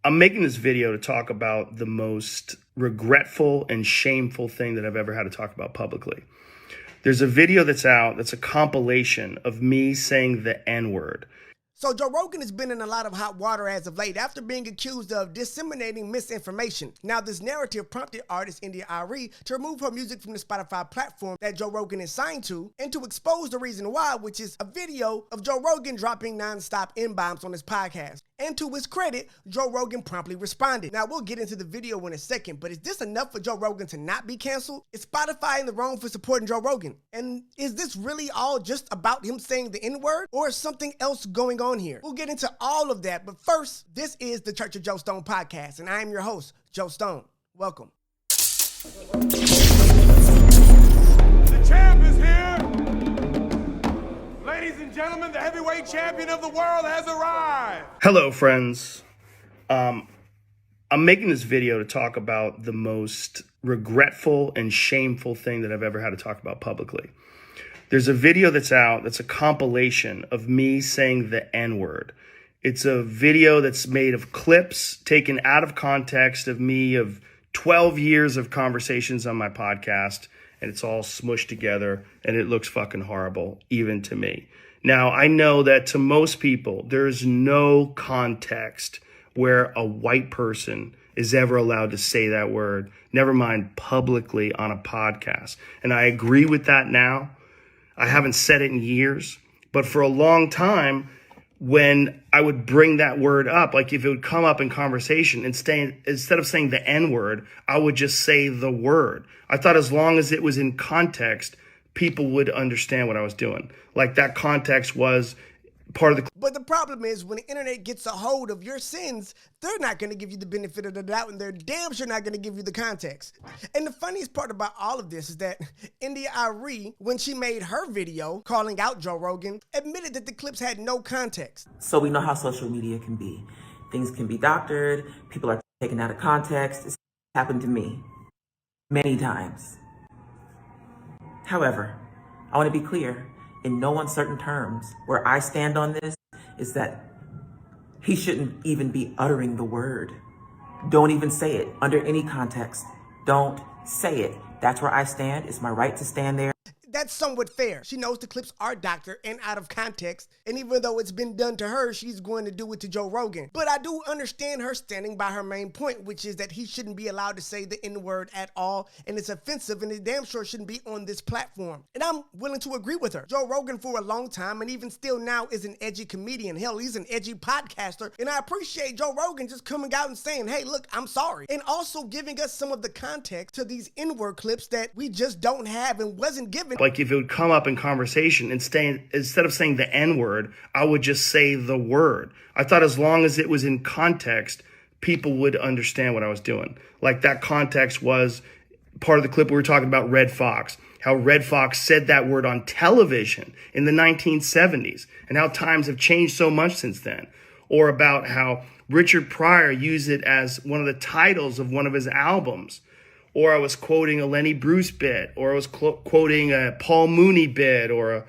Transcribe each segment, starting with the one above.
I'm making this video to talk about the most regretful and shameful thing that I've ever had to talk about publicly. There's a video that's out that's a compilation of me saying the N-word. So Joe Rogan has been in a lot of hot water as of late after being accused of disseminating misinformation. Now, this narrative prompted artist India.Arie to remove her music from the Spotify platform that Joe Rogan is signed to and to expose the reason why, which is a video of Joe Rogan dropping non-stop N-bombs on his podcast. And to his credit, Joe Rogan promptly responded. Now, we'll get into the video in a second, but is this enough for Joe Rogan to not be canceled? Is Spotify in the wrong for supporting Joe Rogan? And is this really all just about him saying the N-word, or is something else going on here? We'll get into all of that, but first, this is the Church of Joe Stone podcast, and I am your host, Joe Stone. Welcome. The champ is here! Ladies and gentlemen, the heavyweight champion of the world has arrived! Hello, friends. I'm making this video to talk about the most regretful and shameful thing that I've ever had to talk about publicly. There's a video that's out that's a compilation of me saying the N-word. It's a video that's made of clips taken out of context of me of 12 years of conversations on my podcast, and it's all smushed together, and it looks fucking horrible, even to me. Now, I know that to most people, there's no context where a white person is ever allowed to say that word, never mind publicly on a podcast. And I agree with that now. I haven't said it in years, but for a long time, when I would bring that word up, like if it would come up in conversation, instead of saying the N-word, I would just say the word. I thought as long as it was in context, people would understand what I was doing. Like that context was part of the... But the problem is when the internet gets a hold of your sins, they're not going to give you the benefit of the doubt, and they're damn sure not going to give you the context. And the funniest part about all of this is that India.Arie, when she made her video calling out Joe Rogan, admitted that the clips had no context. So we know how social media can be. Things can be doctored, people are taken out of context. It's happened to me many times. However, I want to be clear, in no uncertain terms, where I stand on this is that he shouldn't even be uttering the word. Don't even say it under any context. Don't say it. That's where I stand. It's my right to stand there. That's somewhat fair. She knows the clips are doctored and out of context, and even though it's been done to her, she's going to do it to Joe Rogan. But I do understand her standing by her main point, which is that he shouldn't be allowed to say the N-word at all, and it's offensive, and it damn sure shouldn't be on this platform. And I'm willing to agree with her. Joe Rogan, for a long time, and even still now, is an edgy comedian. Hell, he's an edgy podcaster, and I appreciate Joe Rogan just coming out and saying, hey, look, I'm sorry, and also giving us some of the context to these N-word clips that we just don't have and wasn't given. Like if it would come up in conversation, instead of saying the N-word, I would just say the word. I thought as long as it was in context, people would understand what I was doing. Like that context was part of the clip we were talking about Red Fox, how Red Fox said that word on television in the 1970s, and how times have changed so much since then. Or about how Richard Pryor used it as one of the titles of one of his albums. Or I was quoting a Lenny Bruce bit, or I was quoting a Paul Mooney bit, or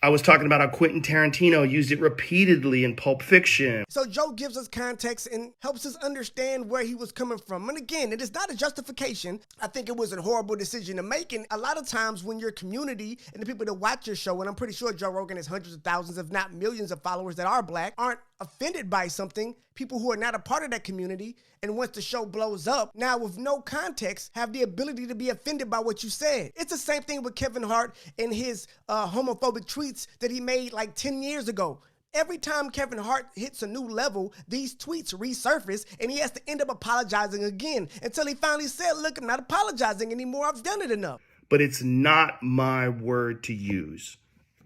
I was talking about how Quentin Tarantino used it repeatedly in Pulp Fiction. So Joe gives us context and helps us understand where he was coming from. And again, it is not a justification. I think it was a horrible decision to make. And a lot of times when your community and the people that watch your show, and I'm pretty sure Joe Rogan has hundreds of thousands, if not millions of followers that are black, aren't offended by something, people who are not a part of that community, and once the show blows up, now with no context, have the ability to be offended by what you said. It's the same thing with Kevin Hart and his homophobic tweets that he made like 10 years ago. Every time Kevin Hart hits a new level, these tweets resurface, and he has to end up apologizing again until he finally said, look, I'm not apologizing anymore. I've done it enough. But it's not my word to use.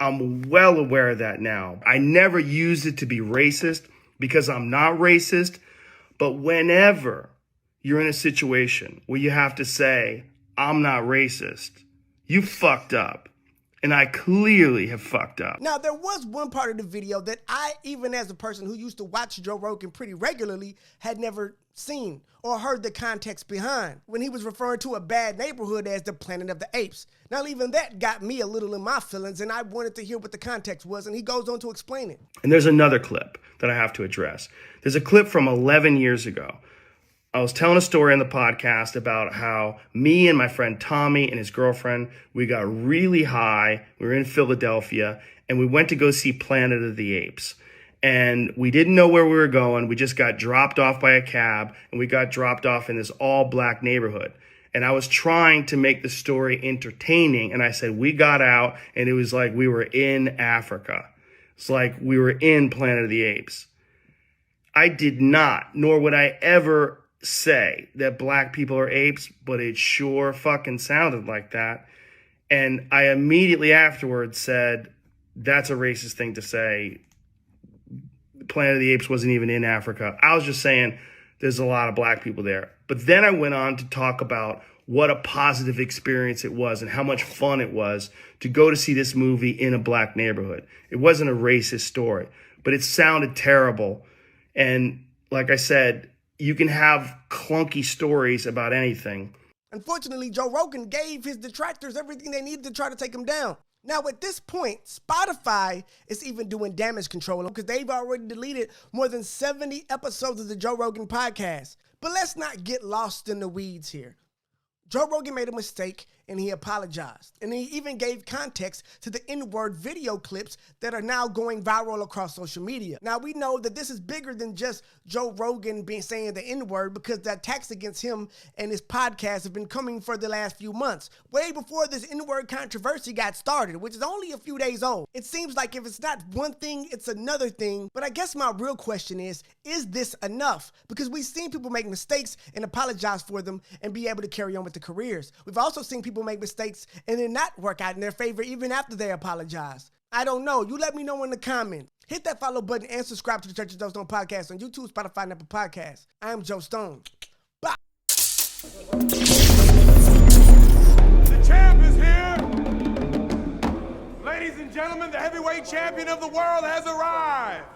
I'm well aware of that now. I never used it to be racist because I'm not racist. But whenever you're in a situation where you have to say, I'm not racist, you fucked up. And I clearly have fucked up. Now, there was one part of the video that I, even as a person who used to watch Joe Rogan pretty regularly, had never seen or heard the context behind, when he was referring to a bad neighborhood as the Planet of the Apes. Now, even that got me a little in my feelings, and I wanted to hear what the context was, and he goes on to explain it. And there's another clip that I have to address. There's a clip from 11 years ago. I was telling a story on the podcast about how me and my friend Tommy and his girlfriend, we got really high. We were in Philadelphia, and we went to go see Planet of the Apes. And we didn't know where we were going. We just got dropped off by a cab, and we got dropped off in this all-black neighborhood. And I was trying to make the story entertaining, and I said we got out, and it was like we were in Africa. It's like we were in Planet of the Apes. I did not, nor would I ever say that black people are apes, but it sure fucking sounded like that. And I immediately afterwards said, that's a racist thing to say. Planet of the Apes wasn't even in Africa. I was just saying there's a lot of black people there. But then I went on to talk about what a positive experience it was and how much fun it was to go to see this movie in a black neighborhood. It wasn't a racist story, but it sounded terrible. And like I said, you can have clunky stories about anything. Unfortunately, Joe Rogan gave his detractors everything they needed to try to take him down. Now, at this point, Spotify is even doing damage control because they've already deleted more than 70 episodes of the Joe Rogan podcast. But let's not get lost in the weeds here. Joe Rogan made a mistake and he apologized. And he even gave context to the N-word video clips that are now going viral across social media. Now, we know that this is bigger than just Joe Rogan saying the N-word, because the attacks against him and his podcast have been coming for the last few months, way before this N-word controversy got started, which is only a few days old. It seems like if it's not one thing, it's another thing. But I guess my real question is this enough? Because we've seen people make mistakes and apologize for them and be able to carry on with their careers. We've also seen people make mistakes and then not work out in their favor even after they apologize. I don't know. You let me know in the comments. Hit that follow button and subscribe to the Church of Joe Stone podcast on YouTube, Spotify, and Apple Podcasts. I am Joe Stone. Bye. The champ is here. Ladies and gentlemen, the heavyweight champion of the world has arrived.